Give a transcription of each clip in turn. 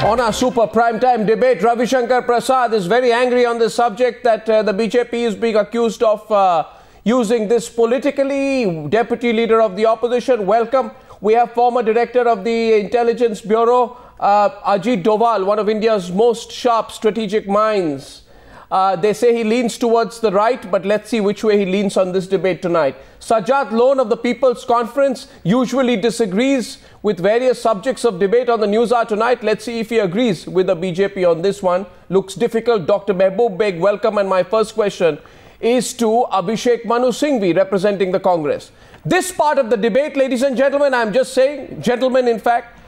On our super prime time debate, Ravi Shankar Prasad is very angry on this subject that the BJP is being accused of using this politically. Deputy Leader of the Opposition, welcome. We have former Director of the Intelligence Bureau, Ajit Doval, one of India's most sharp strategic minds. They say he leans towards the right, but let's see which way he leans on this debate tonight. Sajjad Lone of the People's Conference usually disagrees with various subjects of debate on the Newshour tonight. Let's see if he agrees with the BJP on this one. Looks difficult. Dr. Mehboob Beig, welcome. And my first question is to Abhishek Manu Singhvi, representing the Congress. This part of the debate, ladies and gentlemen, I'm just saying, gentlemen, in fact,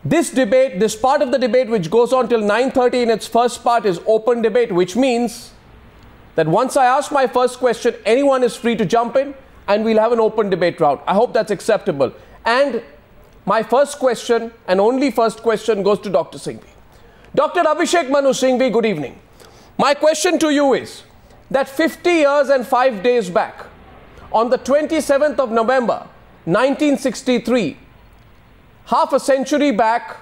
this debate, this part of the debate which goes on till 9:30 in its first part is open debate, which means that once I ask my first question, anyone is free to jump in and we'll have an open debate round. I hope that's acceptable. And my first question and only first question goes to Dr. Singhvi. Dr. Abhishek Manu Singhvi, good evening. My question to you is that 50 years and 5 days back, on the 27th of November, 1963, half a century back,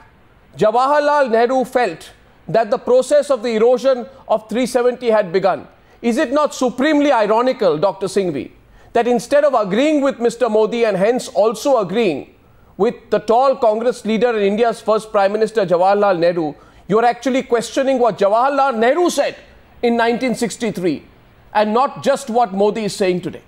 Jawaharlal Nehru felt that the process of the erosion of 370 had begun. Is it not supremely ironical, Dr. Singhvi, that instead of agreeing with Mr. Modi and hence also agreeing with the tall Congress leader and India's first Prime Minister Jawaharlal Nehru, you are actually questioning what Jawaharlal Nehru said in 1963 and not just what Modi is saying today?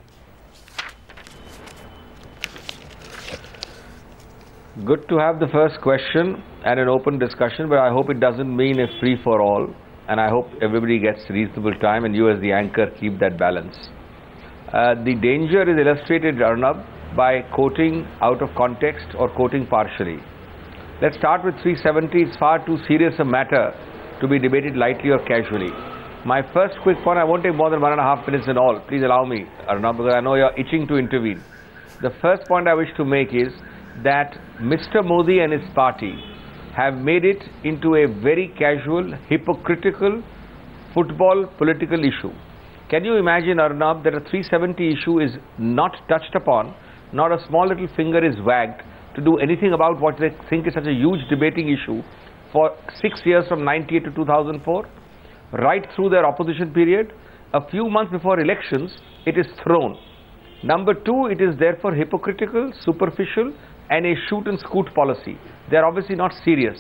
Good to have the first question and an open discussion, but I hope it doesn't mean a free-for-all, and I hope everybody gets reasonable time and you as the anchor keep that balance. The danger is illustrated, Arnab, by quoting out of context or quoting partially. Let's start with 370. It's far too serious a matter to be debated lightly or casually. My first quick point, I won't take more than 1.5 minutes in all. Please allow me, Arnab, because I know you're itching to intervene. The first point I wish to make is that Mr. Modi and his party have made it into a very casual, hypocritical football political issue. Can you imagine, Arnab, that a 370 issue is not touched upon, not a small little finger is wagged to do anything about what they think is such a huge debating issue for 6 years from 98 to 2004, right through their opposition period. A few months before elections, it is thrown. Number two, it is therefore hypocritical, superficial, and a shoot and scoot policy. They are obviously not serious.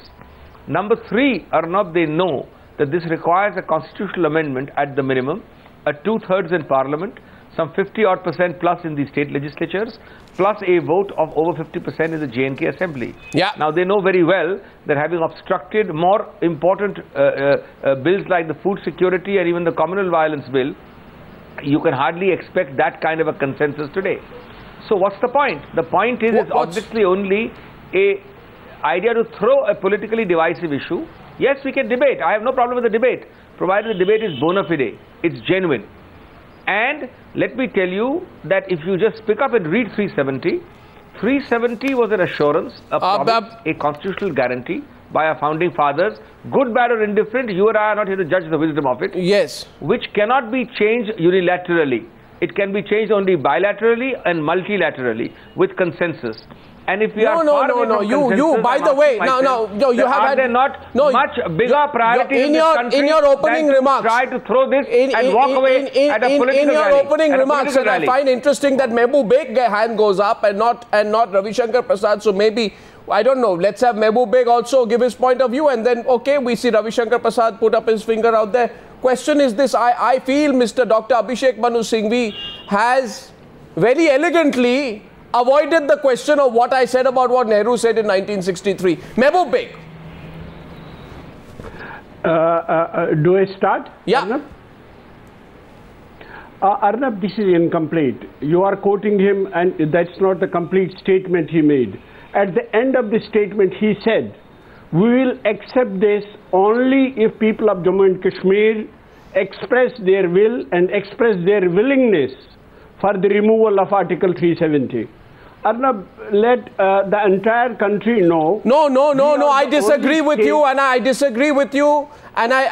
Number three, Arnab, they know that this requires a constitutional amendment at the minimum, a 2/3 in parliament, some 50% plus in the state legislatures, plus a vote of over 50% in the J&K assembly. Yeah. Now they know very well that having obstructed more important bills like the food security and even the communal violence bill, you can hardly expect that kind of a consensus today. So what's the point? The point is, it's obviously only a idea to throw a politically divisive issue. Yes, we can debate. I have no problem with the debate, provided the debate is bona fide, it's genuine. And let me tell you that if you just pick up and read 370, 370 was an assurance, a promise, a constitutional guarantee by our founding fathers, good, bad or indifferent, you and I are not here to judge the wisdom of it. Yes. Which cannot be changed unilaterally. It can be changed only bilaterally and multilaterally with consensus. And if we are you by the way, you have had not much bigger priority in this country in your opening remarks. Try to throw this and walk away at a political in your rally, opening remarks, and I find interesting that Mehboob Beig hand goes up and not Ravi Shankar Prasad. So maybe, I don't know, let's have Mehboob Beig also give his point of view, and then okay, we see Ravi Shankar Prasad put up his finger out there. Question is this: I feel Mr. Dr. Abhishek Manu Singhvi has very elegantly avoided the question of what I said about what Nehru said in 1963. Mehboob Beig. Do I start? Yeah. Arnab? Arnab, this is incomplete. You are quoting him, and that's not the complete statement he made. At the end of the statement, he said, "We will accept this only if people of Jammu and Kashmir express their will and express their willingness for the removal of Article 370. Arnab, let the entire country know. No. I disagree with you, and I disagree with you, and I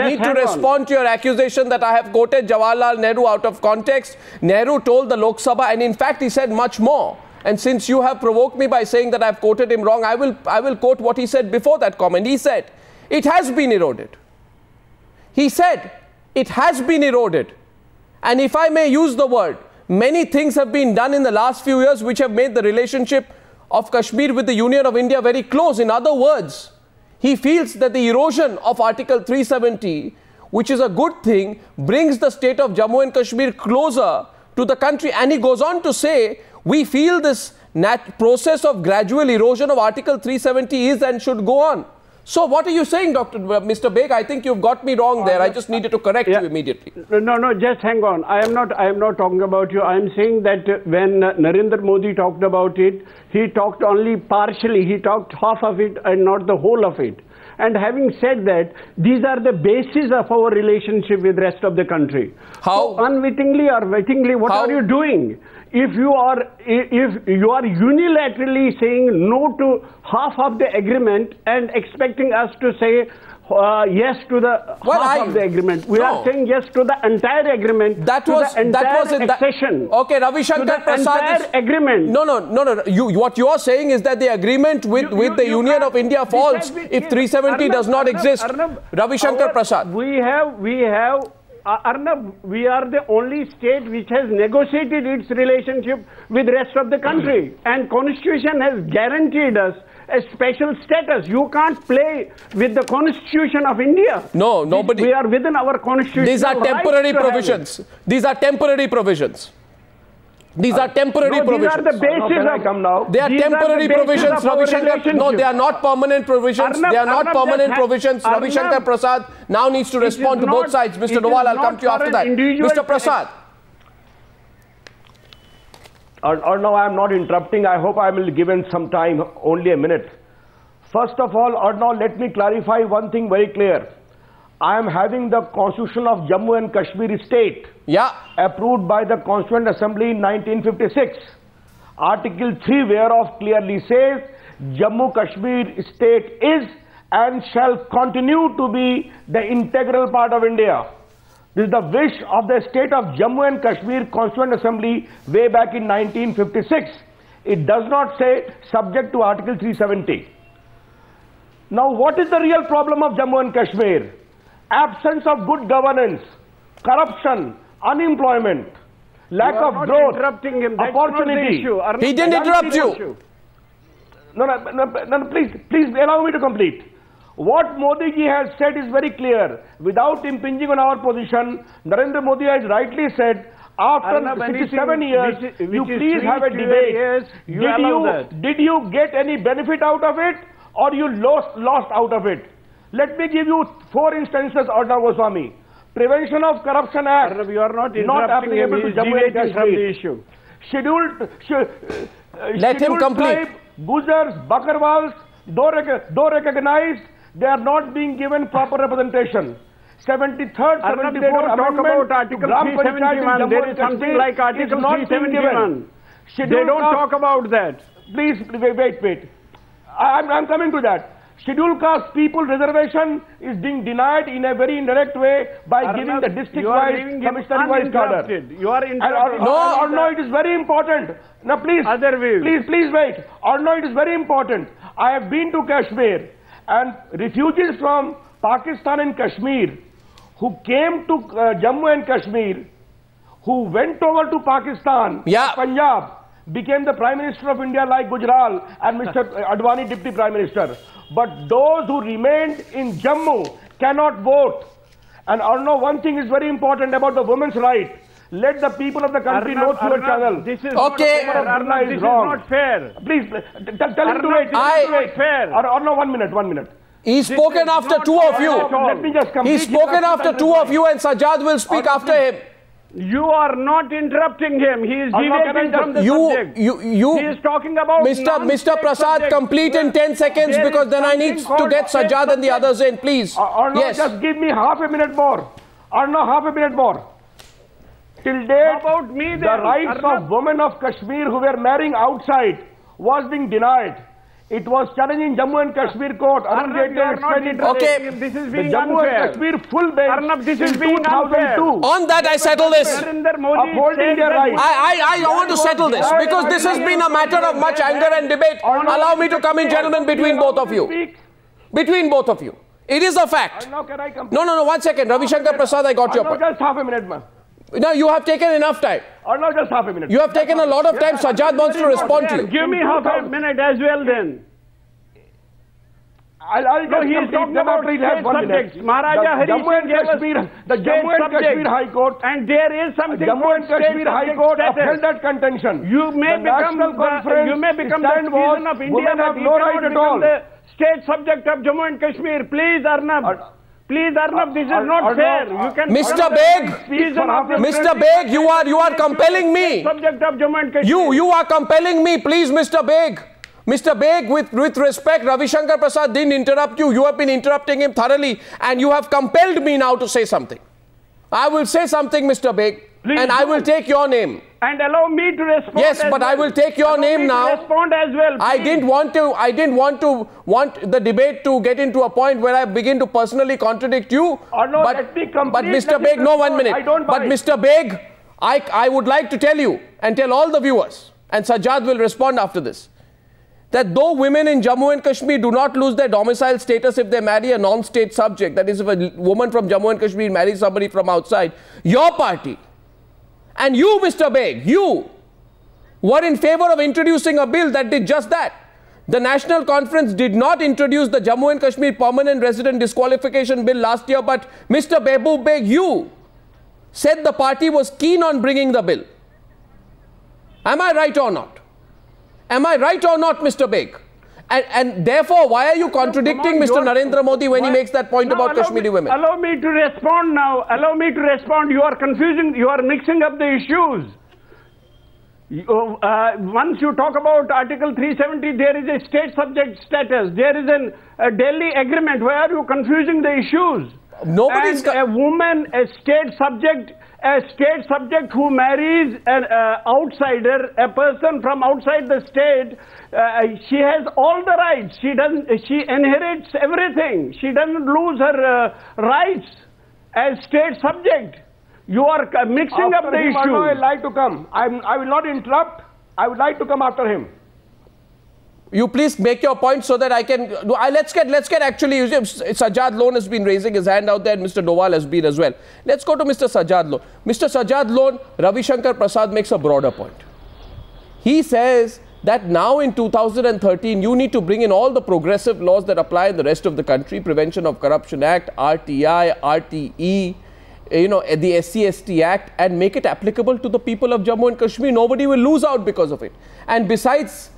need to respond to your accusation that I have quoted Jawaharlal Nehru out of context. Nehru told the Lok Sabha, and in fact he said much more. And since you have provoked me by saying that I've quoted him wrong, I will quote what he said before that comment. He said, it has been eroded. He said, it has been eroded. And if I may use the word, many things have been done in the last few years which have made the relationship of Kashmir with the Union of India very close. In other words, he feels that the erosion of Article 370, which is a good thing, brings the state of Jammu and Kashmir closer to the country. And he goes on to say, we feel this process of gradual erosion of Article 370 is and should go on. So what are you saying, Mr. Beig? I think you've got me wrong there. I just needed to correct you immediately. No, just hang on. I am not talking about you. I am saying that when Narendra Modi talked about it, he talked only partially. He talked half of it and not the whole of it. And having said that, these are the basis of our relationship with the rest of the country. How? So unwittingly or wittingly, what are you doing? If you are unilaterally saying no to half of the agreement and expecting us to say yes to the half of the agreement, we are saying yes to the entire agreement. That was accession. Okay, Ravi Shankar Prasad agreement. No. What you are saying is that the agreement with the Union of India falls if 370 does not exist. Ravi Shankar Prasad. We have. Arnab, we are the only state which has negotiated its relationship with the rest of the country, and Constitution has guaranteed us a special status. You can't play with the Constitution of India. No, nobody. We are within our Constitution. These are temporary provisions. These are temporary provisions. These are temporary provisions. These are the basis of They are temporary provisions, Ravi Shankar. No, they are not permanent provisions. They are not permanent provisions. Ravi Shankar Prasad now needs to respond to both sides. Mr. Doval, I'll come to you after that. Mr. Prasad. Arnab, I am not interrupting. I hope I will be given some time, only a minute. First of all, Arnab, let me clarify one thing very clear. I am having the Constitution of Jammu and Kashmir state approved by the Constituent Assembly in 1956. Article 3 whereof clearly says Jammu Kashmir state is and shall continue to be the integral part of India. This is the wish of the state of Jammu and Kashmir Constituent Assembly way back in 1956. It does not say subject to Article 370. Now, what is the real problem of Jammu and Kashmir? Absence of good governance, corruption, unemployment, lack of growth, opportunity. He didn't interrupt you. No, please allow me to complete. What Modi ji has said is very clear. Without impinging on our position, Narendra Modi has rightly said, after 67 years, you please have a debate. Did you get any benefit out of it, or you lost out of it? Let me give you 4 instances, Arnab Goswami. Prevention of Corruption Act, you are not applicable to Jammu and Kashmir. Let him complete. Gujars, Bakarwals, though recognized, they are not being given proper representation. 73rd, 74th they don't talk about Article 371. There is something like Article 371. They don't talk about that. Please, wait. I'm coming to that. Scheduled caste people reservation is being denied in a very indirect way by giving the district-wise, commissioner-wise cadre. You are interrupting. No, it is very important. Now, please wait. Arnab, it is very important. I have been to Kashmir, and refugees from Pakistan and Kashmir who came to Jammu and Kashmir, who went over to Pakistan, Punjab, became the Prime Minister of India like Gujral and Mr. Advani, Deputy Prime Minister. But those who remained in Jammu cannot vote. And Arnab, one thing is very important about the women's right. Let the people of the country know through a channel. This is not fair. Please, tell him to wait. Arnab, 1 minute. He's spoken after 2 of you. Let me just complete. He's spoken after 2 of you, and Sajjad will speak after him. You are not interrupting him. He is deviating from the subject. He is talking about Mr. Prasad, complete in 10 seconds, because then I need to get Sajjad and the others in, please. Arnab, just give me half a minute more. Arnab, half a minute more. Till date, the rights of women of Kashmir who were marrying outside was being denied. It was challenging Jammu and Kashmir court. Okay. This is The being Jammu unfair. and Kashmir full bench. Arnab, this is in being unfair. 2002. On that, I settle this. Narendra Modi Upholding said their that rights. I want to settle this because this has been a matter of much anger and debate. Allow me to come in, gentlemen, between both of you. Between both of you. It is a fact. Now can I come? No, 1 second. Ravi Shankar Prasad, I got your point. Just half a minute, man. Now, you have taken enough time. Now just half a minute. You have taken a lot of time. Sajjad wants to respond to you. Give me half a minute as well then. I'll No, he is talking about state subjects. Maharaja Hari Jammu and Singh gave us Kashmir, the state Jammu and subjects. Kashmir High Court, And there is something Jammu and called Kashmir state High subject Court status. upheld that contention. You may The become National Conference the stand was citizen of India, women but have you no cannot right at become all. the state subject of Jammu and Kashmir. Please, Arnab. Please, Arnab, this is not fair. You can Mr. Beig, Mr. Beig, you are compelling me. Subject of Jammu and Kashmir. You are compelling me, please, Mr. Beig. Mr. Beig, with respect, Ravi Shankar Prasad didn't interrupt you. You have been interrupting him thoroughly, and you have compelled me now to say something. I will say something, Mr. Beig, and I will take your name. And allow me to respond. Yes, but I will take your name now. Respond as well. I didn't want the debate to get into a point where I begin to personally contradict you. Let me complete. But Mr. Beig, no, 1 minute. I don't buy But Mr. Beig, I would like to tell you and tell all the viewers, and Sajjad will respond after this, that though women in Jammu and Kashmir do not lose their domicile status if they marry a non-state subject, that is, if a woman from Jammu and Kashmir marries somebody from outside, your party and you, Mr. Beig, you were in favor of introducing a bill that did just that. The National Conference did not introduce the Jammu and Kashmir Permanent Resident Disqualification Bill last year, but Mr. Mehboob Beig, you said the party was keen on bringing the bill. Am I right or not? Am I right or not, Mr. Beig? And therefore, why are you contradicting Mr. Narendra Modi when he makes that point about Kashmiri women? Allow me to respond now. Allow me to respond. You are confusing, you are mixing up the issues. Once you talk about Article 370, there is a state subject status. There is a Delhi agreement. Why are you confusing the issues? Nobody's... And a woman, a state subject who marries an outsider, a person from outside the state, she has all the rights. She inherits everything. She doesn't lose her rights as state subject. You are mixing up the issues. I would like to come. I will not interrupt. I would like to come after him. You please make your point so that I can... Let's get actually... Sajjad Lone has been raising his hand out there, and Mr. Doval has been as well. Let's go to Mr. Sajjad Lone. Mr. Sajjad Lone, Ravi Shankar Prasad makes a broader point. He says that now in 2013, you need to bring in all the progressive laws that apply in the rest of the country, Prevention of Corruption Act, RTI, RTE, the SC/ST Act, and make it applicable to the people of Jammu and Kashmir. Nobody will lose out because of it. And besides,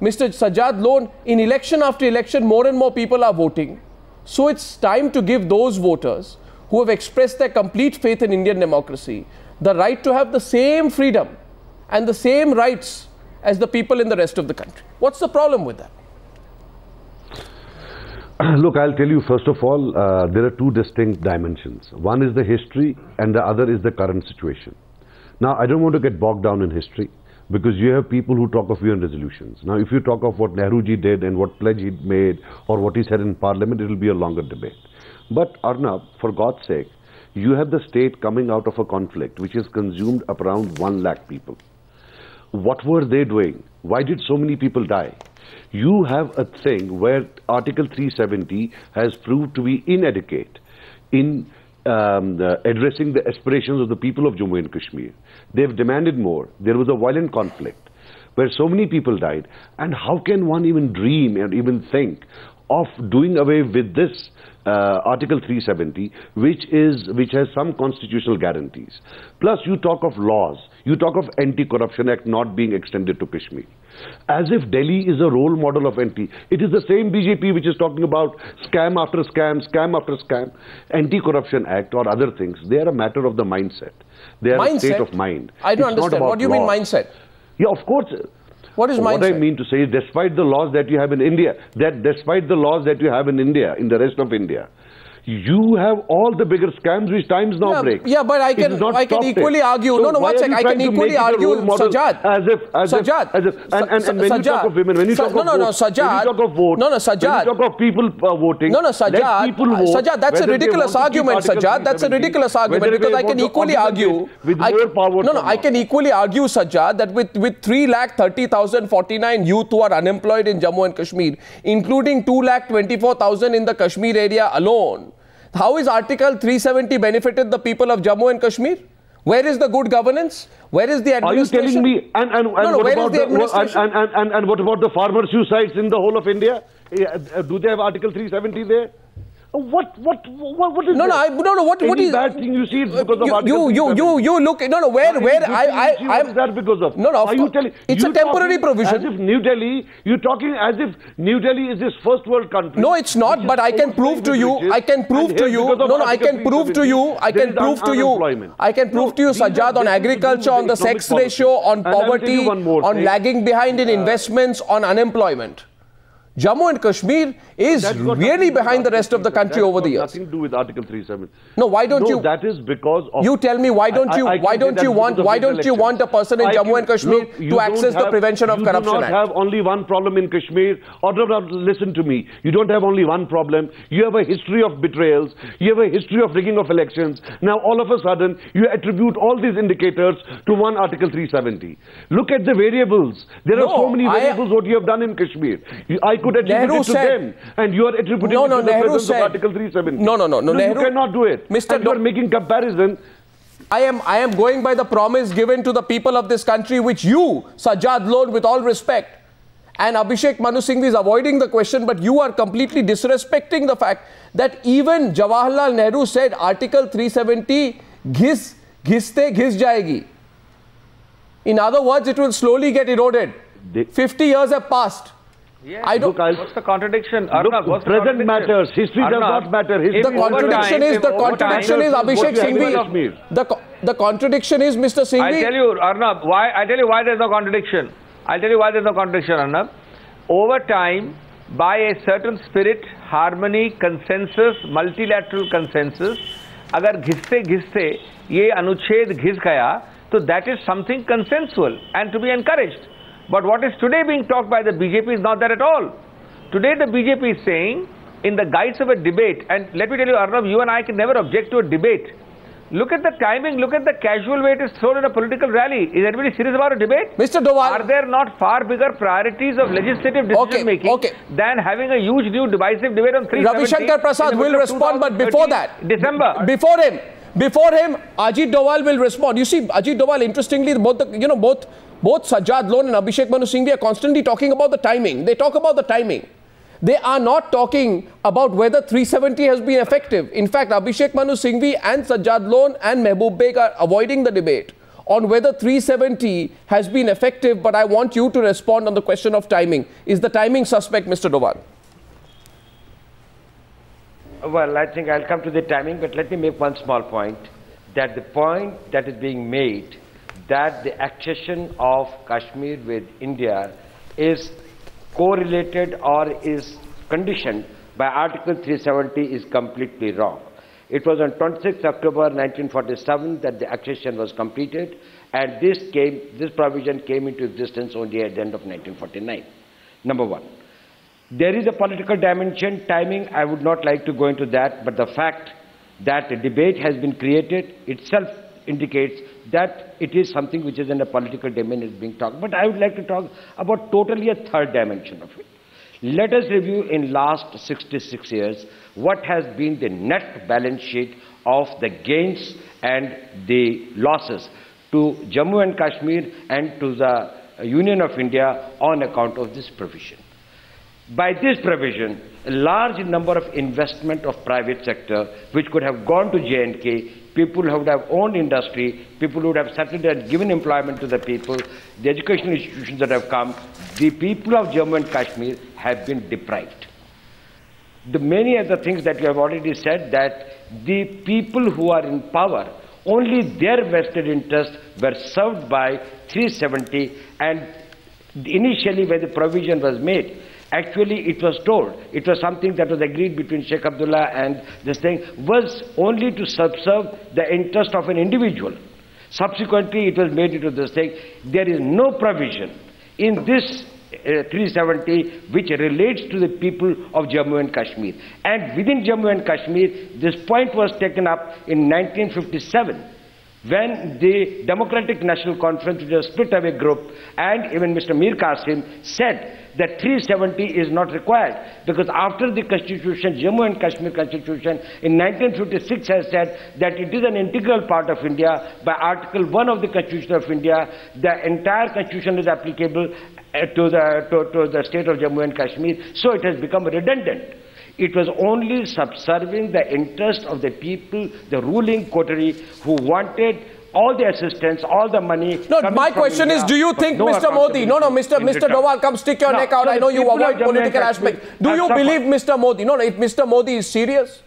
Mr. Sajjad Lone, in election after election, more and more people are voting. So it's time to give those voters who have expressed their complete faith in Indian democracy the right to have the same freedom and the same rights as the people in the rest of the country. What's the problem with that? Look, I'll tell you, first of all, there are two distinct dimensions. One is the history and the other is the current situation. Now, I don't want to get bogged down in history, because you have people who talk of UN resolutions. Now, if you talk of what Nehruji did and what pledge he made or what he said in Parliament, it will be a longer debate. But Arnab, for God's sake, you have the state coming out of a conflict which has consumed up around 1 lakh people. What were they doing? Why did so many people die? You have a thing where Article 370 has proved to be inadequate in addressing the aspirations of the people of Jammu and Kashmir. They've demanded more. There was a violent conflict where so many people died. And how can one even dream and even think of doing away with this Article 370, which has some constitutional guarantees? Plus, you talk of laws. You talk of Anti-Corruption Act not being extended to Kashmir. As if Delhi is a role model of anti. It is the same BJP which is talking about scam after scam, scam after scam. Anti-Corruption Act or other things, they are a matter of the mindset. They are a state of mind. I don't understand. What do you mean mindset? Yeah, of course. What is mindset? What I mean to say is, despite the laws that you have in India, in the rest of India, You have all the bigger scams which times now break. Yeah, but I can equally argue. So no, one second. I can equally argue, Sajjad. And when you talk of women, when you talk of vote, when you talk of vote, Sajjad. When you talk of people voting, Sajjad. People vote. Sajjad, that's a ridiculous argument, Sajjad. That's a ridiculous argument because I can equally argue. With more power. I can equally argue, Sajjad, that with 3,30,049 youth who are unemployed in Jammu and Kashmir, including 2,24,000 in the Kashmir area alone, how is Article 370 benefited the people of Jammu and Kashmir? Where is the good governance? Where is the administration? Are you telling me? And what about the farmer suicides in the whole of India? Do they have Article 370 there? What is what is bad thing you see because of Article 370? You look I'm that because of are you telling it's a temporary provision? As if New Delhi, you're talking as if New Delhi is this first world country. No, it's not, but I can prove to you, I can prove to you, Sajjad, on agriculture, on the sex ratio, on poverty, on lagging behind in investments, on unemployment. Jammu and Kashmir is really behind the rest of the country over the years. Nothing to do with Article 370. No, why don't you? That is because of. You tell me why don't you want a person in Jammu and Kashmir to access the Prevention of Corruption Act? You do not have only one problem in Kashmir. Listen to me. You don't have only one problem. You have a history of betrayals. You have a history of rigging of elections. Now all of a sudden you attribute all these indicators to one Article 370. Look at the variables. There are so many variables what you have done in Kashmir. I could attribute it to them, and you are attributing it to the presence of Article 370. No. You cannot do it. Mr. You are making comparison. I am going by the promise given to the people of this country, which you, Sajjad Lone, with all respect, and Abhishek Manu Singhvi is avoiding the question, but you are completely disrespecting the fact that even Jawaharlal Nehru said Article 370 ghis jayegi. In other words, it will slowly get eroded. 50 years have passed. Yes. What's the contradiction? Arnab, present matters. History does not matter. The contradiction is Abhishek Singhvi. The contradiction is Mr. Singhvi. I'll tell you, Arnab, why there's no contradiction. Arnab. Over time, by a certain spirit, harmony, consensus, multilateral consensus, agar ghiste ye anuchhed ghis gaya, so that is something consensual and to be encouraged. But what is today being talked by the BJP is not that at all. Today the BJP is saying, in the guise of a debate, and let me tell you, Arnab, you and I can never object to a debate. Look at the timing, look at the casual way it is thrown in a political rally. Is anybody serious about a debate? Mr. Doval. Are there not far bigger priorities of legislative decision making than having a huge new divisive debate on 370? Ravi Shankar Prasad will respond, but before that, Before him, Ajit Doval will respond. You see, Ajit Doval, interestingly, both Sajjad Lone and Abhishek Manu Singhvi are constantly talking about the timing. They talk about the timing. They are not talking about whether 370 has been effective. In fact, Abhishek Manu Singhvi and Sajjad Lone and Mehboob Beig are avoiding the debate on whether 370 has been effective, but I want you to respond on the question of timing. Is the timing suspect, Mr. Doval? Well, I think I'll come to the timing, but let me make one small point, that the point that is being made that the accession of Kashmir with India is correlated or is conditioned by Article 370 is completely wrong. It was on 26th October 1947 that the accession was completed, and this provision came into existence only at the end of 1949. Number one. There is a political dimension, timing, I would not like to go into that, but the fact that a debate has been created itself indicates that it is something which is in a political domain is being talked. But I would like to talk about totally a third dimension of it. Let us review in last 66 years what has been the net balance sheet of the gains and the losses to Jammu and Kashmir and to the Union of India on account of this provision. By this provision, a large number of investment of private sector which could have gone to J&K, people who would have owned industry, people who would have settled and given employment to the people, the educational institutions that have come, the people of Jammu and Kashmir have been deprived. The many other things that you have already said, that the people who are in power, only their vested interests were served by 370, and initially when the provision was made, actually it was told, it was something that was agreed between Sheikh Abdullah and this thing, was only to subserve the interest of an individual. Subsequently, it was made into this thing. There is no provision in this 370 which relates to the people of Jammu and Kashmir. And within Jammu and Kashmir, this point was taken up in 1957, when the Democratic National Conference, which was a split-away group, and even Mr. Mir Qasim said that 370 is not required, because after the Constitution, Jammu and Kashmir Constitution in 1956 has said that it is an integral part of India. By Article 1 of the Constitution of India, the entire Constitution is applicable to the state of Jammu and Kashmir, so it has become redundant. It was only subserving the interest of the people, the ruling coterie, who wanted all the assistance, all the money. No, my question is, do you think Mr. Modi, Mr. Doval, come stick your neck out. I know you avoid political aspect. Do you believe Mr. Modi, if Mr. Modi is serious,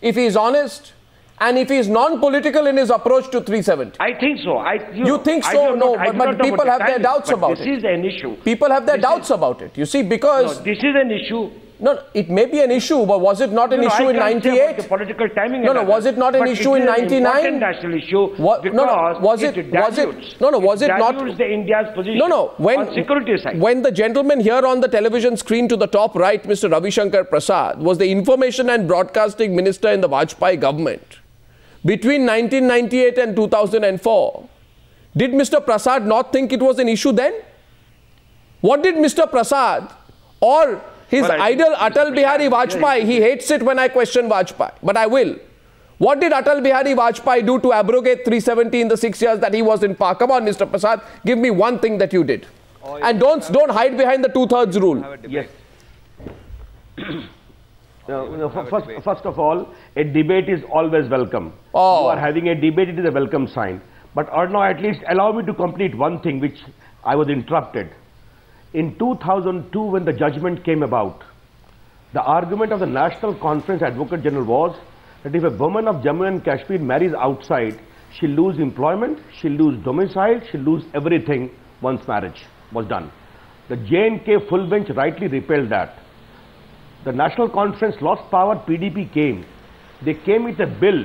if he is honest, and if he is non-political in his approach to 370? I think so. You think so? No, but people have their doubts about it. This is an issue. People have their doubts about it. You see, because... No, this is an issue. No, it may be an issue, but was it not an issue in 98? The political timing. No, was it not an issue in 99? It is an important national issue because it dilutes the India's position on security side. When the gentleman here on the television screen to the top right, Mr. Ravi Shankar Prasad, was the Information and Broadcasting Minister in the Vajpayee government between 1998 and 2004, did Mr. Prasad not think it was an issue then? What did Mr. Prasad or his idol Atal Bihari Vajpayee, he hates it when I question Vajpayee, but I will. What did Atal Bihari Vajpayee do to abrogate 370 in the 6 years that he was in power? Come on, Mr. Prasad, give me one thing that you did. And don't hide behind the 2/3 rule. Yes. First of all, a debate is always welcome. You are having a debate, it is a welcome sign. But Arnab, at least allow me to complete one thing which I was interrupted. In 2002, when the judgment came about, the argument of the National Conference Advocate General was that if a woman of Jammu and Kashmir marries outside, she'll lose employment, she'll lose domicile, she'll lose everything once marriage was done. The J&K full bench rightly repelled that. The National Conference lost power, PDP came. They came with a bill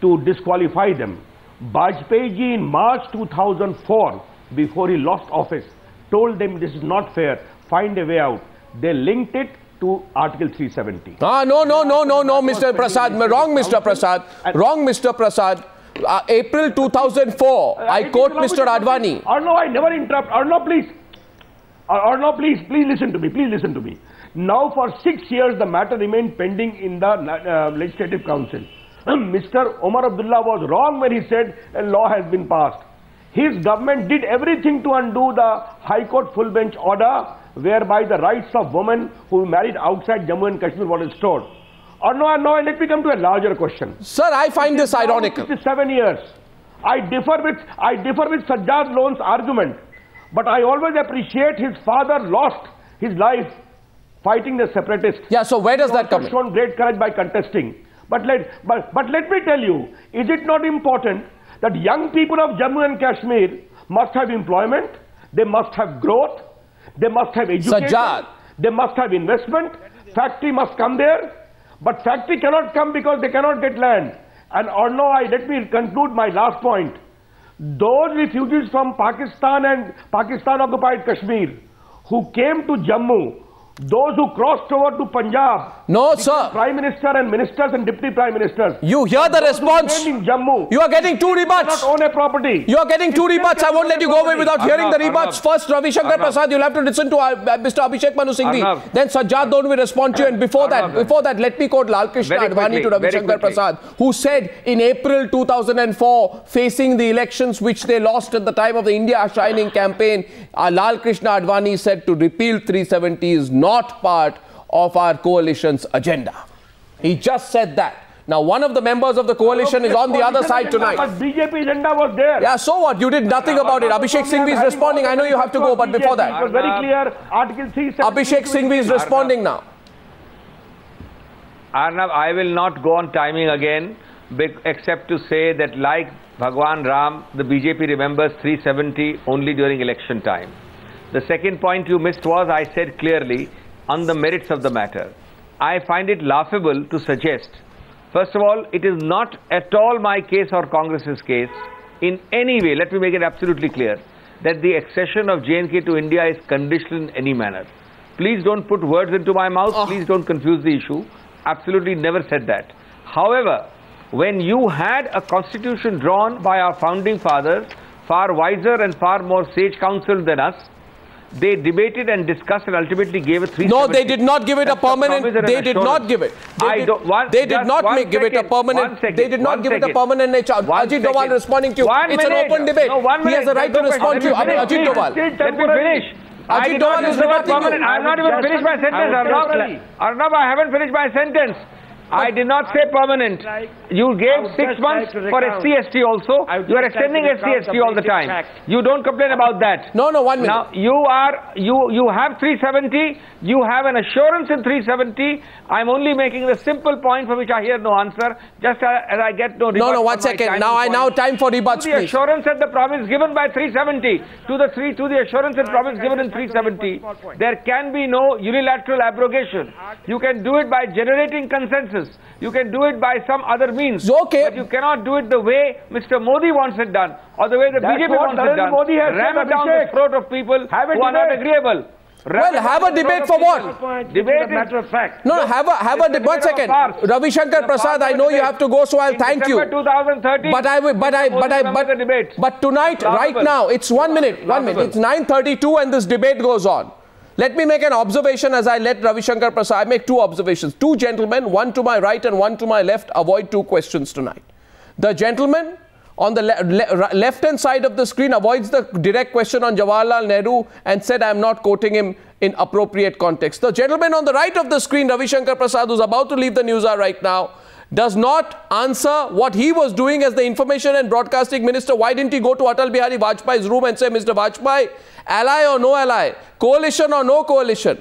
to disqualify them. Vajpayee ji in March 2004, before he lost office, told them this is not fair, find a way out. They linked it to Article 370. No, Mr. Prasad. Wrong, Mr. Prasad. Wrong, Mr. Prasad. April 2004, I quote Mr. Advani. Arnab, I never interrupt. Arnab, please. Arnab, please listen to me. Please listen to me. Now for 6 years, the matter remained pending in the Legislative Council. Mr. Omar Abdullah was wrong when he said a law has been passed. His government did everything to undo the High Court full bench order, whereby the rights of women who married outside Jammu and Kashmir were restored. No, let me come to a larger question. Sir, I find this ironical. 7 years. I differ with Sajjad Lone's argument, but I always appreciate his father lost his life fighting the separatists. Yeah, so where does that come in? He shown great courage by contesting. But let me tell you, is it not important that young people of Jammu and Kashmir must have employment, they must have growth, they must have education, Sajjad, they must have investment, factory must come there, but factory cannot come because they cannot get land. And let me conclude my last point. Those refugees from Pakistan and Pakistan-occupied Kashmir who came to Jammu, those who crossed over to Punjab, no, sir, Prime Minister and ministers and deputy Prime Ministers. You hear the response. In Jammu, you are getting two rebuts. Not own a property. You are getting two rebuts. I won't let you go away without hearing the rebuts. First, Ravi Shankar Prasad, you'll have to listen to Mr. Abhishek Manu Singhvi. Then Sajjad Lone will respond to you. And before that, let me quote Lal Krishna Advani to Ravi Shankar Prasad, who said in April 2004, facing the elections which they lost at the time of the India Shining campaign, Lal Krishna Advani said to repeal 370 is not part of our coalition's agenda. He just said that. Now, one of the members of the coalition is on the other side tonight. But BJP agenda was there. Yeah, so what? You did nothing about it. Abhishek Singhvi is responding. I know you have to go, but before that. It was very clear. Article 370. Abhishek Singhvi is responding now. Arnab, I will not go on timing again, except to say that like Bhagwan Ram, the BJP remembers 370 only during election time. The second point you missed was, I said clearly, on the merits of the matter. I find it laughable to suggest, first of all, it is not at all my case or Congress's case in any way, let me make it absolutely clear, that the accession of J&K to India is conditional in any manner. Please don't put words into my mouth, please don't confuse the issue. Absolutely never said that. However, when you had a constitution drawn by our founding fathers, far wiser and far more sage counsel than us, they debated and discussed and ultimately gave it 370. No, they did not give it a permanent. They did not give it. They did not give it a permanent. They did not give it a permanent nature. Ajit Doval responding to you. It's an open debate. He has a right to respond to you. Ajit Doval. Let me finish. Ajit Doval is reporting you. I have not even finished my sentence, Arnab. I haven't finished my sentence. I did not say permanent. You gave 6 months for SC/ST also. You are extending SC/ST all the time. You don't complain about that. No, 1 minute. Now you have 370. You have an assurance in 370. I'm only making the simple point for which I hear no answer. Just as I get no rebut. No, 1 second. Now time for rebuts, please. The assurance and the promise given by 370 to the assurance and promise given in 370. There can be no unilateral abrogation. You can do it by generating consensus. You can do it by some other means. Okay. But you cannot do it the way Mr. Modi wants it done, or the way the BJP wants it done. Ram it down the throat of people who are not agreeable. Well, have a debate for what? Debate is a matter of fact. No, have a debate. 1 second. Ravi Shankar Prasad, I know you have to go, so I'll thank you. 2030. But tonight, right now, it's 1 minute. 1 minute. It's 9:32 and this debate goes on. Let me make an observation as I let Ravi Shankar Prasad. I make 2 observations. 2 gentlemen, one to my right and one to my left, avoid 2 questions tonight. The gentleman on the left-hand side of the screen avoids the direct question on Jawaharlal Nehru and said I am not quoting him in appropriate context. The gentleman on the right of the screen, Ravi Shankar Prasad, who's about to leave the Newshour right now, does not answer what he was doing as the Information and Broadcasting Minister. Why didn't he go to Atal Bihari Vajpayee's room and say, Mr. Vajpayee, ally or no ally, coalition or no coalition,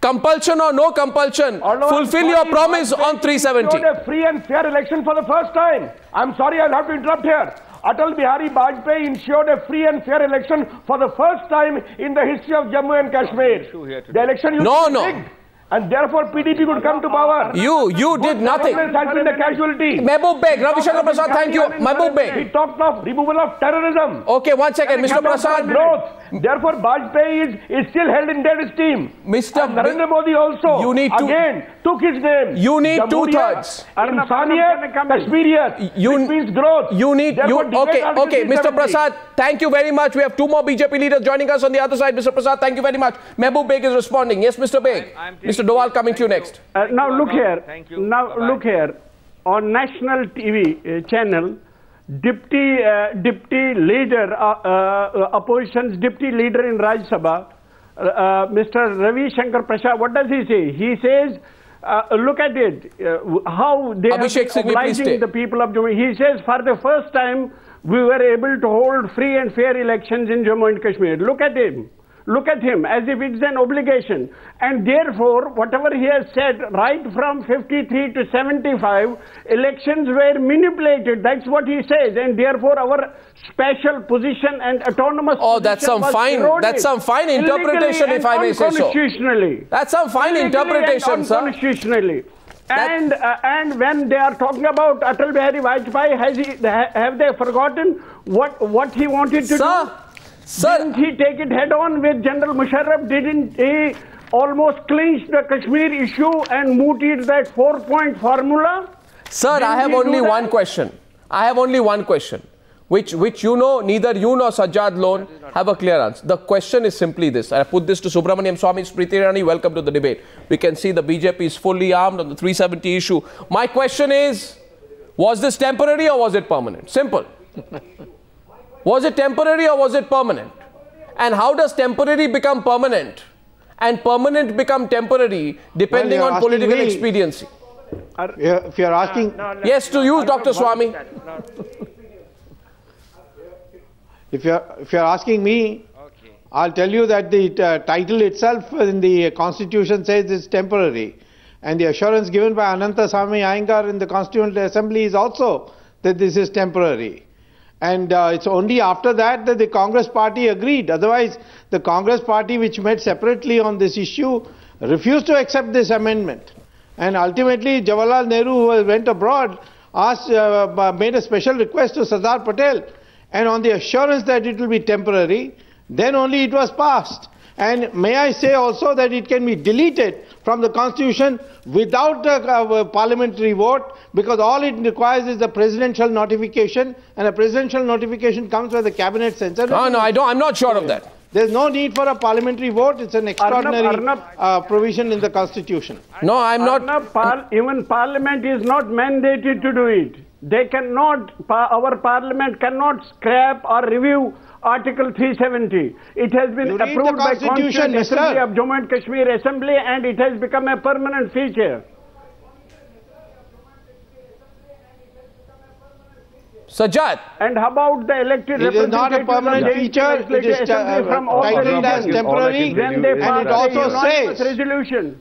compulsion or no compulsion, fulfill your promise on 370. A free and fair election for the first time. I'm sorry, I'll have to interrupt here. Atal Bihari Vajpayee ensured a free and fair election for the first time in the history of Jammu and Kashmir. The election used to be rigged. And therefore PDP could come to power. You did nothing. Has been a casualty. Mehboob Beig, Ravi Shankar Prasad, thank you. Mehboob Beig. He talked of removal of terrorism. Okay, 1 second, Mr. Prasad. Growth. Therefore, Vajpayee is still held in dead esteem. Mr. Narendra Modi also you need again took his name. You need 2/3. Insaniyat, Kashmiriyat. Which means growth. Okay, Mr. Prasad, thank you very much. We have 2 more BJP leaders joining us on the other side. Mr. Prasad, thank you very much. Mehboob Beig is responding. Yes, Mr. Beig. Mr. Doval coming to you next. Now look here. Look here. On national TV channel, deputy leader, opposition's deputy leader in Rajya Sabha, Mr. Ravi Shankar Prasad, what does he say? He says, look at it, how they Abhishek are obliging the people of Jammu. He says, for the first time, we were able to hold free and fair elections in Jammu and Kashmir. Look at him. Look at him as if it's an obligation. And therefore, whatever he has said, right from 53 to 75, elections were manipulated. That's what he says. And therefore, our special position and autonomous that's some fine interpretation, if I may say so. That's some fine interpretation, sir. Unconstitutionally. And when they are talking about Atal Bihari Vajpayee, have they forgotten what he wanted to do? Sir, didn't he take it head on with General Musharraf? Didn't he almost clinch the Kashmir issue and mooted that 4-point formula? Sir, I have only one question. I have only one question, which you know, neither you nor Sajjad Lone have a clear answer. The question is simply this. I put this to Subramanian Swamy, Smriti Irani. Welcome to the debate. We can see the BJP is fully armed on the 370 issue. My question is, was this temporary or was it permanent? Simple. Was it temporary or was it permanent? And how does temporary become permanent and permanent become temporary depending on political expediency? If you are asking... Yes, to you, Dr. Swamy. If you are asking me, I'll tell you that the title itself in the Constitution says it's temporary. And the assurance given by Ananthaswamy Iyengar in the Constituent Assembly is also that this is temporary. And it's only after that that the Congress party agreed. Otherwise, the Congress party, which met separately on this issue, refused to accept this amendment. And ultimately, Jawaharlal Nehru, who went abroad, made a special request to Sardar Patel, and on the assurance that it will be temporary, then only it was passed. And may I say also that it can be deleted from the constitution without a parliamentary vote, because all it requires is a presidential notification, and a presidential notification comes with the cabinet censor. No, I'm not sure of that. There's no need for a parliamentary vote. It's an extraordinary provision in the constitution. No, I'm not. Even parliament is not mandated to do it. They cannot, our parliament cannot scrap or review Article 370. It has been approved by Constituent Assembly of Jammu and Kashmir Assembly, and it has become a permanent feature. Sajjad. And how about the elected representatives? It is not a permanent feature. It is titled as temporary, and it also says resolution.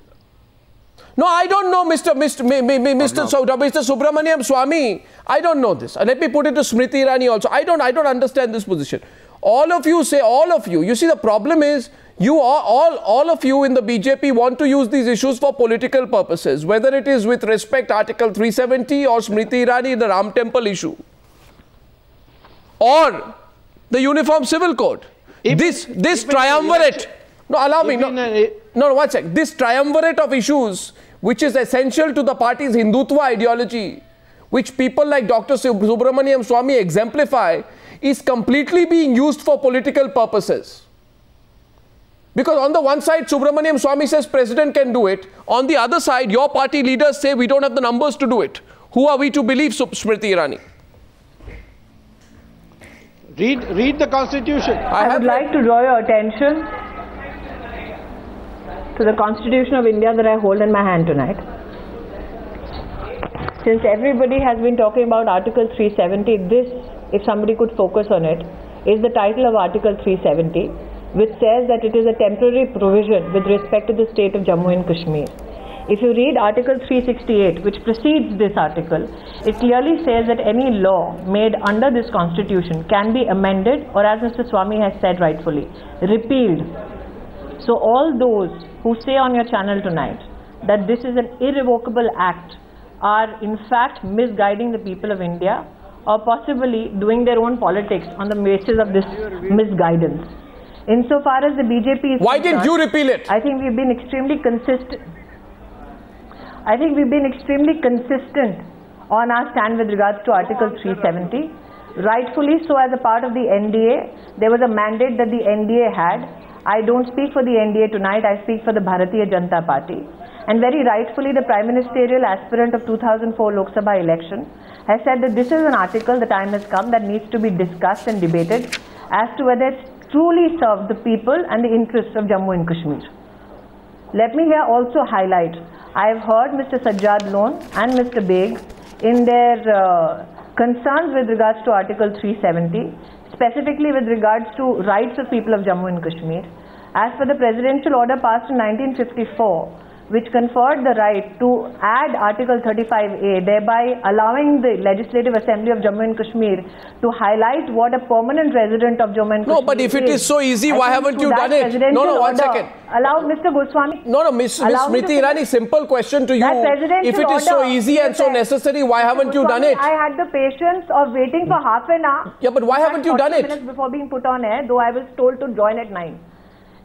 No, I don't know, Mr. Subramanian Swamy. I don't know this. Let me put it to Smriti Irani also. I don't understand this position. All of you say, all of you. You see, the problem is, all of you in the BJP want to use these issues for political purposes, whether it is with respect to Article 370 or Smriti Irani, the Ram Temple issue, or the Uniform Civil Code. This triumvirate. No, allow me. No, 1 sec. This triumvirate of issues, which is essential to the party's Hindutva ideology, which people like Dr. Subramanian Swamy exemplify, is completely being used for political purposes. Because on the one side, Subramanian Swamy says president can do it. On the other side, your party leaders say we don't have the numbers to do it. Who are we to believe, Smriti Irani? Read the constitution. I would like to draw your attention to the Constitution of India that I hold in my hand tonight. Since everybody has been talking about Article 370, this, if somebody could focus on it, is the title of Article 370, which says that it is a temporary provision with respect to the state of Jammu and Kashmir. If you read Article 368, which precedes this article, it clearly says that any law made under this constitution can be amended, or as Mr. Swamy has said rightfully, repealed. So all those who say on your channel tonight that this is an irrevocable act are in fact misguiding the people of India, or possibly doing their own politics on the basis of this misguidance. Insofar as the BJP is Why didn't you repeal it? I think we've been extremely consistent. I think we've been extremely consistent on our stand with regards to Article 370. Rightfully so, as a part of the NDA, there was a mandate that the NDA had. I don't speak for the NDA tonight, I speak for the Bharatiya Janata Party. And very rightfully, the Prime Ministerial aspirant of 2004 Lok Sabha election has said that this is an article, the time has come, that needs to be discussed and debated as to whether it truly serves the people and the interests of Jammu and Kashmir. Let me here also highlight, I have heard Mr. Sajjad Lone and Mr. Beig in their concerns with regards to Article 370, specifically with regards to rights of people of Jammu and Kashmir. As per the presidential order passed in 1954, which conferred the right to add Article 35A, thereby allowing the Legislative Assembly of Jammu and Kashmir to highlight what a permanent resident of Jammu and Kashmir is. No, but if it is so easy, why haven't you done it? No, 1 second. Allow Mr. Goswami. No, Miss Smriti Irani, simple question to you. If it is so easy and so necessary, why haven't you done it? I had the patience of waiting for half an hour. Yeah, but why haven't you done it? Minutes before being put on air, though I was told to join at 9.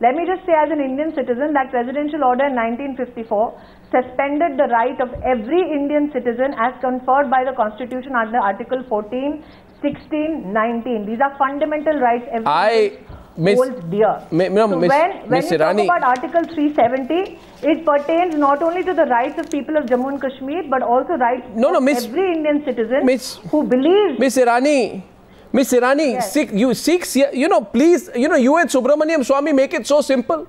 Let me just say, as an Indian citizen, that presidential order in 1954 suspended the right of every Indian citizen as conferred by the Constitution under Article 14, 16, 19. These are fundamental rights every holds dear. When you talk about Article 370, it pertains not only to the rights of people of Jammu and Kashmir, but also rights of every Indian citizen who believes. Miss Irani, yes. Please, you and Subramanian Swamy make it so simple.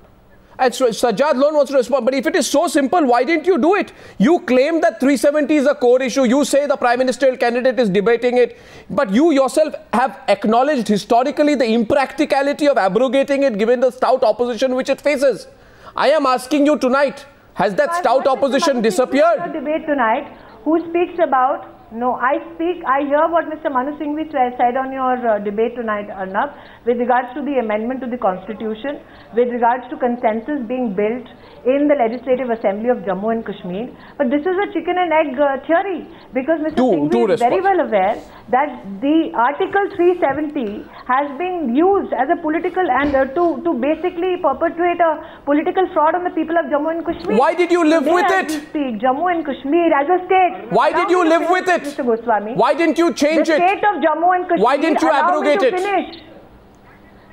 And Sajjad Lone wants to respond. But if it is so simple, why didn't you do it? You claim that 370 is a core issue. You say the prime ministerial candidate is debating it. But you yourself have acknowledged historically the impracticality of abrogating it given the stout opposition which it faces. I am asking you tonight, has that stout opposition disappeared? Debate tonight, who speaks about... No, I hear what Mr. Manu Singhvi said on your debate tonight, Arnab, with regards to the amendment to the Constitution, with regards to consensus being built in the Legislative Assembly of Jammu and Kashmir. But this is a chicken and egg theory, because Mr. Singhvi is very well aware that the Article 370 has been used as a political and to basically perpetuate a political fraud on the people of Jammu and Kashmir. Why did you live with it? Speak, Jammu and Kashmir as a state. Why did you live with it? Mr. Goswami. Why didn't you change it? The state of Jammu and Kashmir. Why didn't you abrogate it?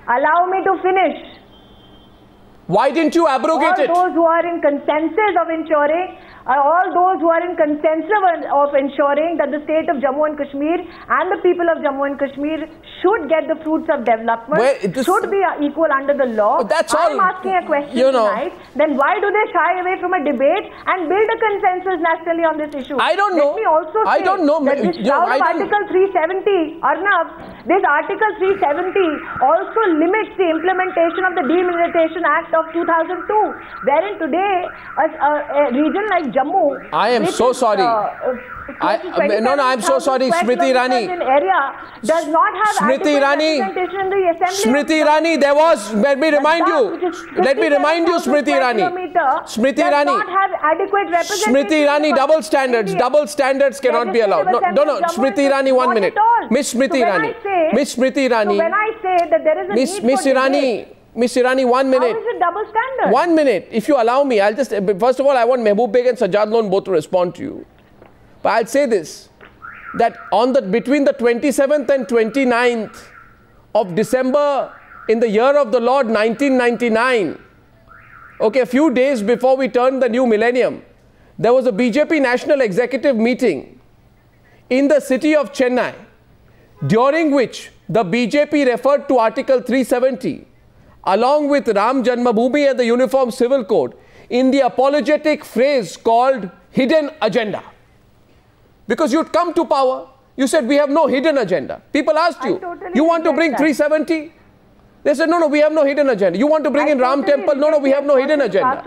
Allow me to finish. Why didn't you abrogate it? All those who are in consensus of ensuring, all those who are in consensus of ensuring that the state of Jammu and Kashmir and the people of Jammu and Kashmir should get the fruits of development, should be equal under the law. That's all. I'm asking a question tonight. Then why do they shy away from a debate and build a consensus nationally on this issue? I don't know. Let me also say I don't know. that this Article 370, Arnab, this Article 370 also limits the implementation of the Demilitarization Act of 2002, wherein today a region like Jammu, I am so sorry. I'm so sorry, Smriti Irani. Does not have Smriti Irani. Representation in the assembly. Smriti Irani, there was. Let me remind you. Let me remind you, Smriti Irani. Smriti Irani. Does not have adequate representation. Smriti Irani, double standards. Double standards cannot be allowed. No. Smriti Irani, 1 minute. Miss Smriti Irani. Miss Smriti Irani. When I say that there is a need Miss Irani. Miss Irani, 1 minute. How is it double standard? 1 minute. If you allow me, I'll just, first of all, I want Mehboob Beig and Sajjad Lone both to respond to you. But I'll say this, that between the 27th and 29th of December in the year of the Lord 1999, okay, a few days before we turned the new millennium, there was a BJP National Executive meeting in the city of Chennai, during which the BJP referred to Article 370 along with Ram Janmabhoomi and the Uniform Civil Code in the apologetic phrase called hidden agenda. Because you'd come to power, you said we have no hidden agenda. People asked you, you want to bring 370? They said, no, we have no hidden agenda. You want to bring in Ram Temple? No, we have no hidden agenda.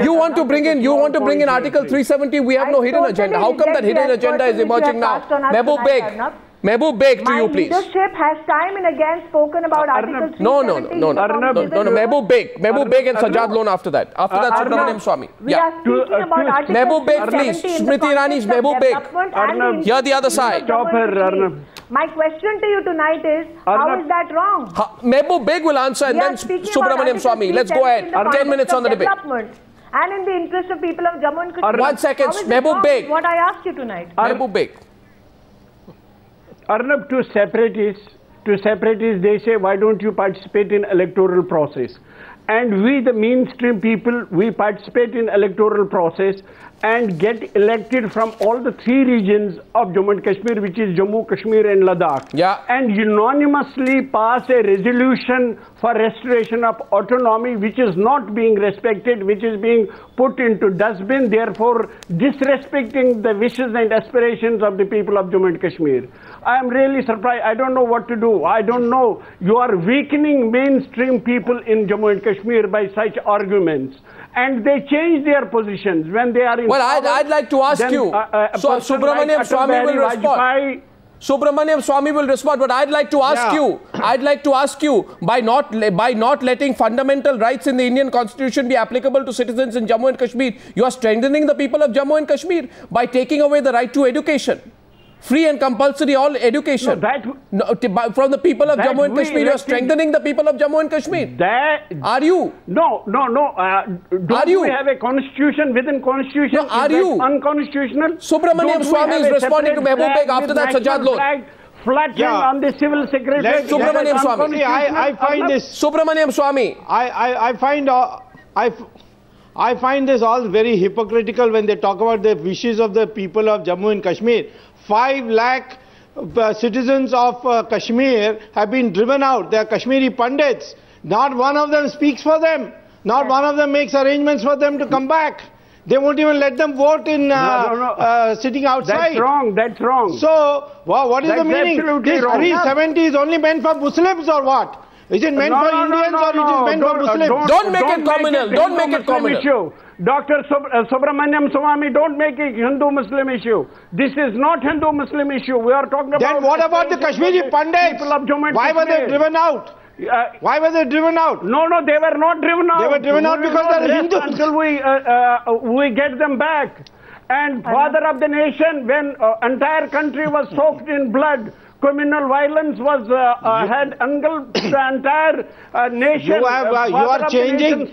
You want to bring in Article 370? We have no hidden agenda. How come that hidden agenda is emerging now? Mehboob Beig. Mehboob Beig, to you, please. My leadership has time and again spoken about Article 370. No. Mehboob Beig and Sajjad Lone after that. After that, Subramanian Swamy. Yeah. Mehboob Beig, please. Smriti Irani's Mehboob Beig. Here the other side. Stop her, Arnab. My question to you tonight is, how is that wrong? Mehboob Beig will answer and then Subramanian Swamy. Let's go ahead. 10 minutes on the debate. And in the interest of people of Jammu and Kashmir. 1 second. Mehboob Beig. What I asked you tonight. Mehboob Beig. Arnab, to separatists, they say, why don't you participate in electoral process? And we, the mainstream people, we participate in electoral process and get elected from all the 3 regions of Jammu and Kashmir, which is Jammu, Kashmir and Ladakh. Yeah. And unanimously pass a resolution for restoration of autonomy, which is not being respected, which is being put into dustbin, therefore disrespecting the wishes and aspirations of the people of Jammu and Kashmir. I am really surprised. I don't know what to do. I don't know. You are weakening mainstream people in Jammu and Kashmir by such arguments. And they change their positions when they are in Well, power. I'd like to ask you. So Subramanian Swamy will respond. Subramanian Swamy will respond, but I'd like to ask you. I'd like to ask you, by not letting fundamental rights in the Indian Constitution be applicable to citizens in Jammu and Kashmir, you are strengthening the people of Jammu and Kashmir by taking away the right to education. Free and compulsory all education. From the people of Jammu and Kashmir, you are strengthening the people of Jammu and Kashmir. Are you? No. Don't we have a constitution within constitution? No, are you? Unconstitutional? Subramanian Swamy is responding to Mehboob Beig. After that, Sajjad Lone. Flattening on the civil secretary. Subramanian Swamy. I find this. Subramanian Swamy. I find this all very hypocritical when they talk about the wishes of the people of Jammu and Kashmir. 5 lakh citizens of Kashmir have been driven out. They are Kashmiri Pandits. Not one of them speaks for them. Not one of them makes arrangements for them to come back. They won't even let them vote in sitting outside. That's wrong. So, what is the meaning? This 370 is only meant for Muslims or what? Is it meant for Indians or it is meant for Muslims? Don't make it communal. Don't make it communal. Dr. Subramanian Swamy, don't make it Hindu-Muslim issue. This is not Hindu-Muslim issue. We are talking about... Then what about the Kashmiri Pandits? Why were they driven out? Why were they driven out? No, no, they were not driven out. They were driven out because they're Hindus. Until we get them back. And father of the nation, when entire country was soaked in blood, communal violence was had engulfed the entire nation. You are changing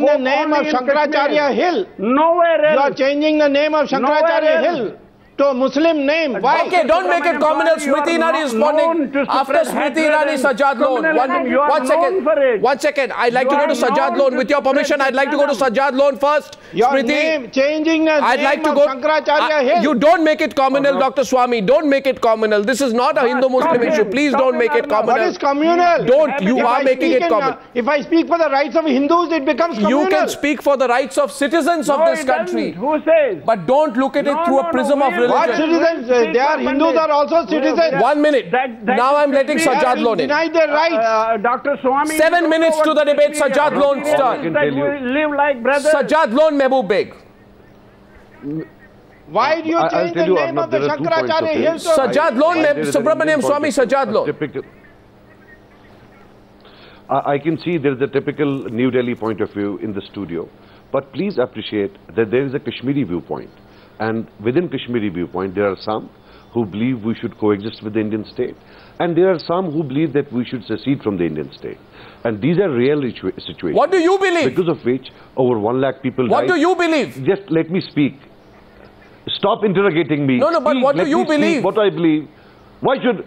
the name of Shankaracharya Hill. Nowhere else. You are changing the name of Shankaracharya Hill to a Muslim name. Why? Okay, don't make it communal. Smriti Irani is responding. After Smriti Irani, Sajjad Lone. One second. I'd like to go to Sajjad Lone. With your permission, I'd like to go to Sajjad Lone first. Your Smriti, name, changing the name of Shankaracharya Hill. You don't make it communal, Dr. Swamy. Don't make it communal. This is not a Hindu-Muslim issue. Please don't make it communal. What is communal? Don't. You are making it communal. If I speak for the rights of Hindus, it becomes communal. You can speak for the rights of citizens of this country. Who says? But don't look at it through a prism of religion. What citizens? They are Hindus are also citizens. 1 minute. Now I'm letting Sajjad Lone in. Denied their rights. Dr. Swamy. 7 minutes to the debate. Sajjad Lone's turn. Live like brothers. Sajjad Lone, Mehboob Beig. Why do you change the name of the Shankaracharya Hill? Sajjad Lone, Subramanian Swamy, Sajjad Lone. I can see there is a typical New Delhi point of view in the studio, but please appreciate that there is a Kashmiri viewpoint. And within Kashmiri viewpoint, there are some who believe we should coexist with the Indian state. And there are some who believe that we should secede from the Indian state. And these are real situations. What do you believe? Because of which over 1 lakh people died. What do you believe? Just let me speak. Stop interrogating me. No, but what do you believe? What I believe. Why should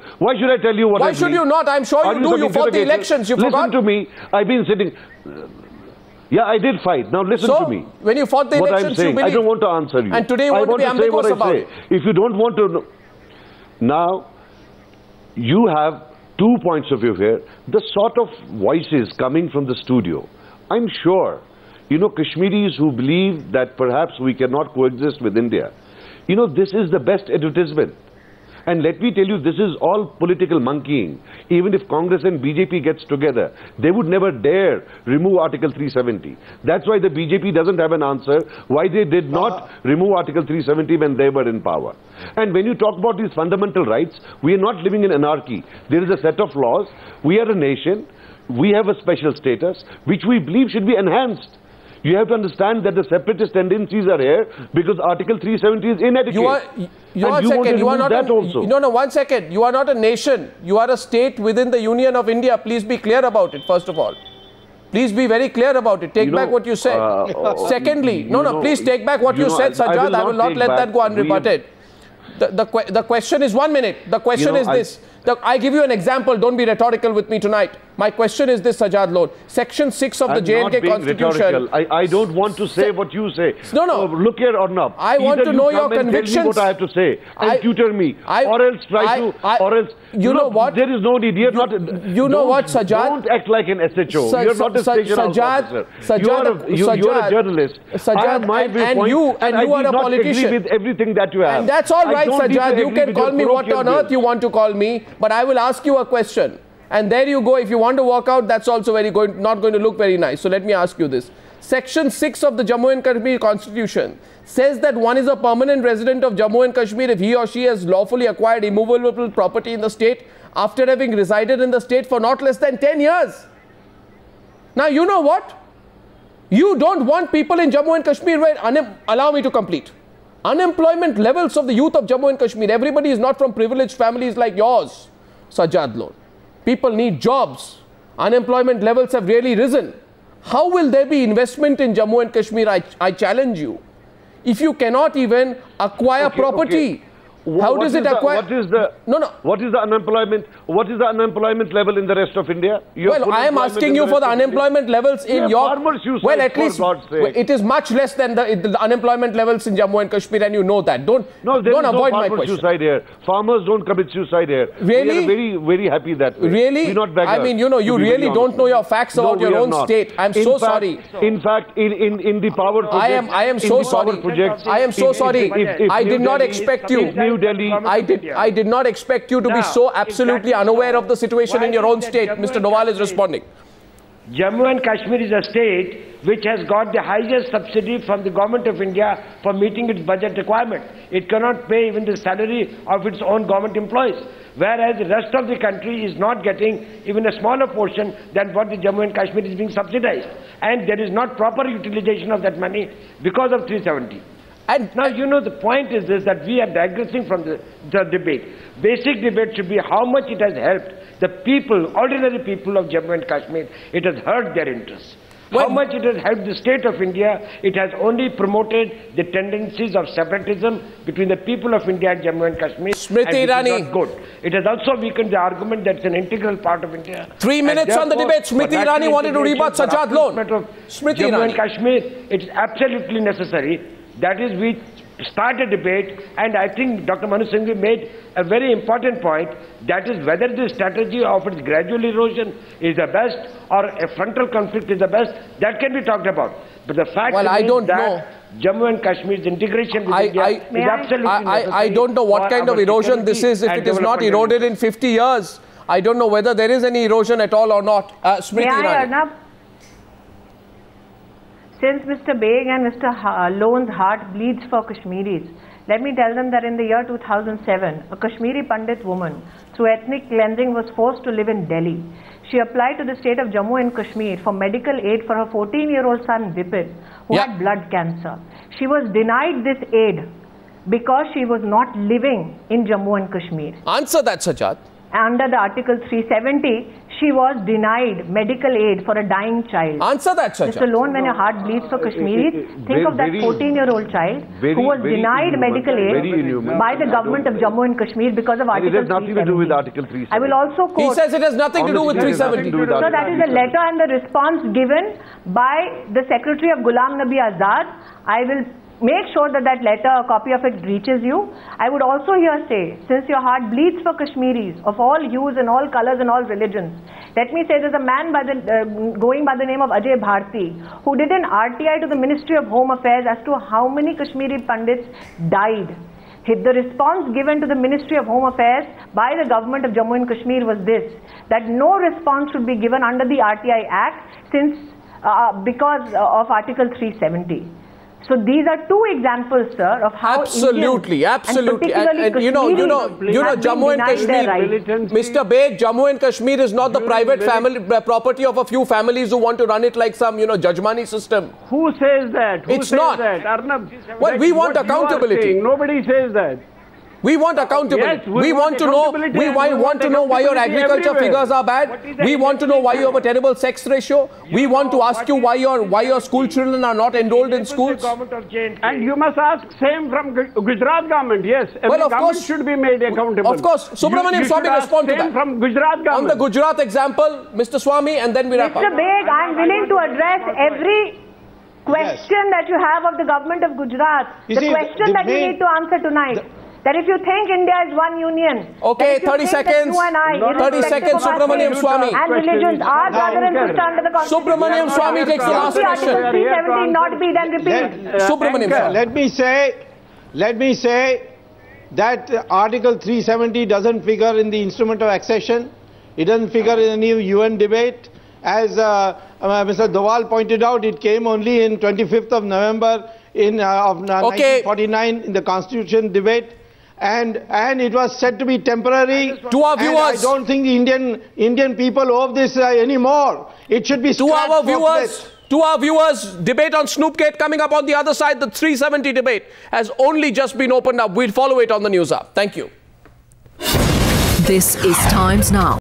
I tell you what I believe? Why should you not? I'm sure you do. You fought the elections. You forgot. Listen to me. I've been sitting... Yeah, I did fight. Now listen to me. When you fought the elections, you believe. I don't want to answer you. And today you want to be ambiguous about it. If you don't want to know. Now, you have 2 points of view here. The sort of voices coming from the studio. I'm sure, Kashmiris who believe that perhaps we cannot coexist with India. This is the best advertisement. And let me tell you, this is all political monkeying. Even if Congress and BJP gets together, they would never dare remove Article 370. That's why the BJP doesn't have an answer why they did not remove Article 370 when they were in power. And when you talk about these fundamental rights, we are not living in anarchy. There is a set of laws. We are a nation. We have a special status, which we believe should be enhanced. You have to understand that the separatist tendencies are here because Article 370 is inadequate. One second. You are not a nation. You are a state within the Union of India. Please be clear about it, first of all. Please be very clear about it. Take back what you said. Secondly, please take back what you said, Sajjad. I will not let that go unrebutted. The question is 1 minute. The question is this. I give you an example. Don't be rhetorical with me tonight. My question is this, Sajjad Lone. Section 6 of the JNK Constitution. I don't want to say what you say. No. Look here, Arnab. I want to know your convictions. Tell me what I have to say and tutor me. Or else there is no need. You're not. You know what, Sajjad? Don't act like an SHO. You're not a station officer. You're a journalist. I have my viewpoint, and you are a politician. I agree with everything that you have. And that's all right, Sajjad. You can call me what on earth you want to call me. But I will ask you a question. And there you go. If you want to walk out, that's also not going to look very nice. So let me ask you this. Section 6 of the Jammu and Kashmir Constitution says that one is a permanent resident of Jammu and Kashmir if he or she has lawfully acquired immovable property in the state after having resided in the state for not less than 10 years. Now, you know what? You don't want people in Jammu and Kashmir where, allow me to complete. Unemployment levels of the youth of Jammu and Kashmir. Everybody is not from privileged families like yours, Sajjad Lone. People need jobs. Unemployment levels have really risen. How will there be investment in Jammu and Kashmir? I challenge you. If you cannot even acquire property, how does it acquire? What is the unemployment? What is the unemployment level in the rest of India? Well, I am asking you for the unemployment levels in your. Well, at least it is much less than the unemployment levels in Jammu and Kashmir, and you know that. Don't avoid my question. Suicide here. Farmers don't commit suicide here. Really? We are very, very happy that way. Really? We're not beggars. I mean, you really don't know your facts about your own state. I'm so sorry. In fact, in the power projects, I am so sorry. I am so sorry. I did not expect you. Delhi. I did not expect you to be so absolutely unaware of the situation in your own state. Mr. Doval is responding. Jammu and Kashmir is a state which has got the highest subsidy from the government of India for meeting its budget requirement. It cannot pay even the salary of its own government employees, whereas the rest of the country is not getting even a smaller portion than what the Jammu and Kashmir is being subsidized. And there is not proper utilization of that money because of 370. And now, you know, the point is this, that we are digressing from the debate. Basic debate should be how much it has helped the people, ordinary people of Jammu and Kashmir. It has hurt their interests. How much it has helped the state of India. It has only promoted the tendencies of separatism between the people of India and Jammu and Kashmir. Smriti Irani. Not good. It has also weakened the argument that it's an integral part of India. 3 minutes on the debate. Smriti Irani wanted to rebut Sajjad Lone. Smriti Jammu Irani. and Kashmir, it's absolutely necessary. That is, we start a debate, and I think Dr. Manu Singhvi made a very important point, that is whether the strategy of its gradual erosion is the best or a frontal conflict is the best, that can be talked about. But the fact is that Jammu and Kashmir's integration with India is absolutely necessary. I don't know what kind of erosion this is. If it is not eroded in 50 years, I don't know whether there is any erosion at all or not. Smriti Irani. Arnab? Since Mr. Beig and Mr. Lone's heart bleeds for Kashmiris, let me tell them that in the year 2007, a Kashmiri Pandit woman, through ethnic cleansing, was forced to live in Delhi. She applied to the state of Jammu and Kashmir for medical aid for her 14-year-old son, Vipin, who had blood cancer. She was denied this aid because she was not living in Jammu and Kashmir. Answer that, Sajjad. Under the Article 370, she was denied medical aid for a dying child. Answer that, Sajjad. Mr. Lone, when your heart bleeds for Kashmiris, think of that 14-year-old child who was denied medical aid by the government of Jammu and Kashmir because of Article 370. It has nothing to do with Article 370. I will also quote... He says it has nothing to do with 370. So that is a letter and the response given by the Secretary of Ghulam Nabi Azad. I will make sure that that letter, a copy of it, reaches you. I would also here say, since your heart bleeds for Kashmiris of all hues and all colors and all religions, let me say there's a man going by the name of Ajay Bharti who did an RTI to the Ministry of Home Affairs as to how many Kashmiri Pandits died. The response given to the Ministry of Home Affairs by the government of Jammu and Kashmir was this, that no response should be given under the RTI Act because of Article 370. So these are two examples, sir, of how absolutely, Indians, absolutely, and you know, Jammu and Kashmir, Mr. Beig, Jammu and Kashmir is not the private family property of a few families who want to run it like some, Jajmani system. Who says that? Who it's says not. That? Arnab, well, we want accountability. Nobody says that. We want accountability. Yes, we want to know why your agriculture figures are bad. We want to know why you have a terrible sex ratio. We want to ask you why your school children are not enrolled in schools. And you must ask same from Gujarat government. Yes, every government should be made accountable. Of course. Subramanian Swamy, respond to that. From Gujarat government. On the Gujarat example, Mr. Swamy, and then we wrap up. Mr. Beig, I am willing to address every question that you have of the government of Gujarat. The question that you need to answer tonight. That if you think India is one union, okay, 30 seconds. 30 seconds, Subramanian Swamy. And religions are brother and sister under the Constitution. Subramanian Swamy takes the last question. Article 370 not be then repeat. Subramanian Swamy. Let me say that Article 370 doesn't figure in the instrument of accession. It doesn't figure in any UN debate. As Mr. Doval pointed out, it came only in 25th of November of 1949 in the Constitution debate. And it was said to be temporary. To our viewers, I don't think the Indian people owe this anymore. It should be scrapped. To our viewers, debate on Snoopgate coming up on the other side. The 370 debate has only just been opened up. We'll follow it on the Newshour. Thank you. This is Times Now.